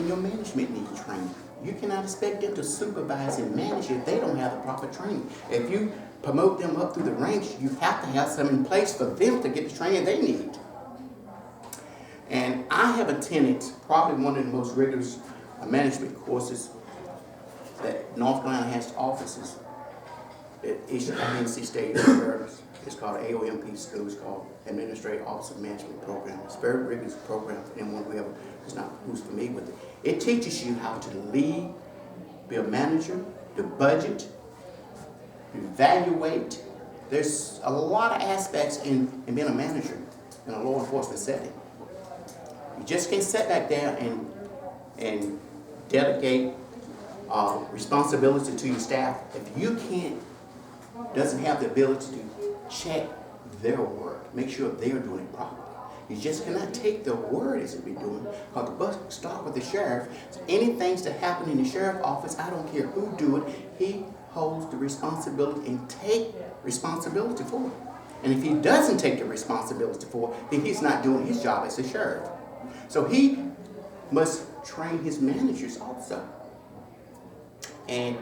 Even your management needs training. You cannot expect them to supervise and manage if they don't have the proper training. If you promote them up through the ranks, you have to have some in place for them to get the training they need. And I have attended probably one of the most rigorous management courses that North Carolina has to offices at each INC State University. It's called AOMP School. It's called Administrative Officer Management Program. It's a very rigorous program for anyone who's familiar with it. It teaches you how to lead, be a manager, to budget, evaluate. There's a lot of aspects in being a manager in a law enforcement setting. You just can't sit back there and delegate responsibility to your staff if you doesn't have the ability to check their work, make sure they're doing it properly. You just cannot take their word as it be doing, because the buck start with the sheriff. So anything that happen in the sheriff's office, I don't care who do it, he holds the responsibility and take responsibility for it. And if he doesn't take the responsibility for it, then he's not doing his job as a sheriff. So he must train his managers also. And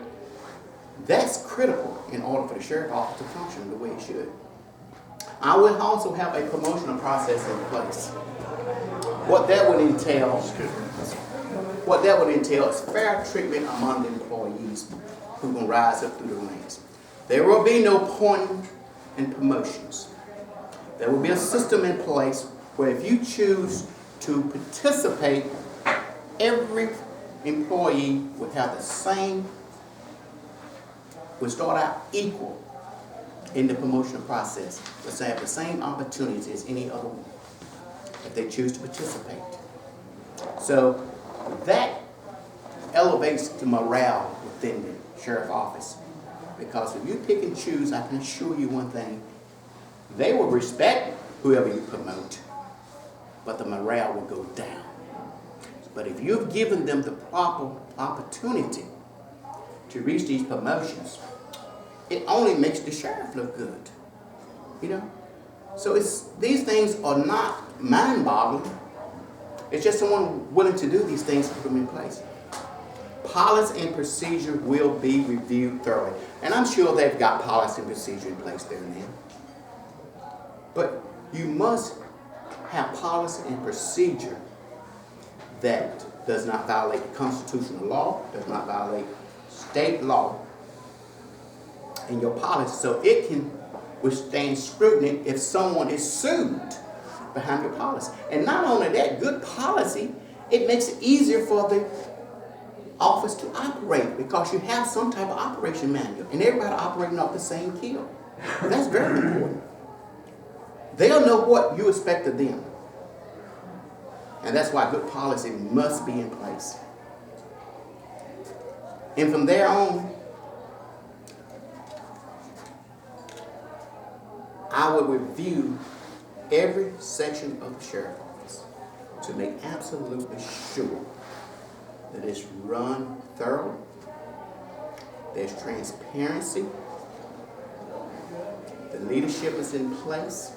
that's critical in order for the sheriff's office to function the way it should. I will also have a promotional process in place. What that would entail is fair treatment among the employees who are going to rise up through the ranks. There will be no pointing and promotions. There will be a system in place where if you choose to participate, every employee would have the same, would start out equal in the promotion process. They have the same opportunities as any other one if they choose to participate. So that elevates the morale within the sheriff's office. Because if you pick and choose, I can assure you one thing, they will respect whoever you promote, but the morale will go down. But if you've given them the proper opportunity to reach these promotions, it only makes the sheriff look good, you know. So these things are not mind-boggling. It's just someone willing to do these things to put them in place. Policy and procedure will be reviewed thoroughly, and I'm sure they've got policy and procedure in place there now. But you must have policy and procedure that does not violate constitutional law, does not violate state law in your policy, so it can withstand scrutiny if someone is sued behind your policy. And not only that, good policy, it makes it easier for the office to operate because you have some type of operation manual and everybody operating off the same keel. That's very important. They'll know what you expect of them. And that's why good policy must be in place. And from there on, I will review every section of the sheriff's office to make absolutely sure that it's run thoroughly, there's transparency, the leadership is in place,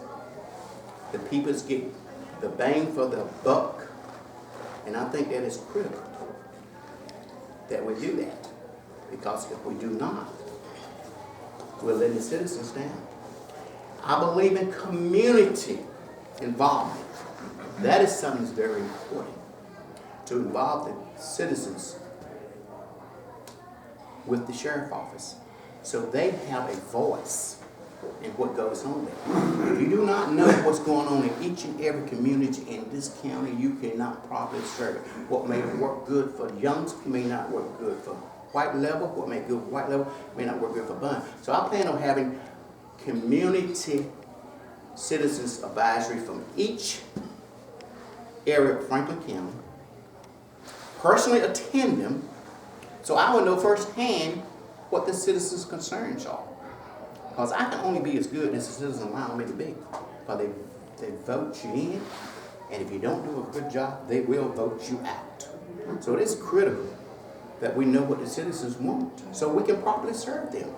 the people get the bang for the buck, and I think that is critical that we do that, because if we do not, we're letting the citizens down. I believe in community involvement. That is something that's very important, to involve the citizens with the sheriff's office so they have a voice in what goes on there. If you do not know what's going on in each and every community in this county, you cannot properly serve it. What may work good for youngs may not work good for white level. What may good for white level may not work good for bun. So I plan on having community citizens advisory from each area of Franklin County, personally attend them, so I will know firsthand what the citizens' concerns are. Because I can only be as good as the citizens allow me to be. Because they vote you in, and if you don't do a good job, they will vote you out. So it is critical that we know what the citizens want so we can properly serve them.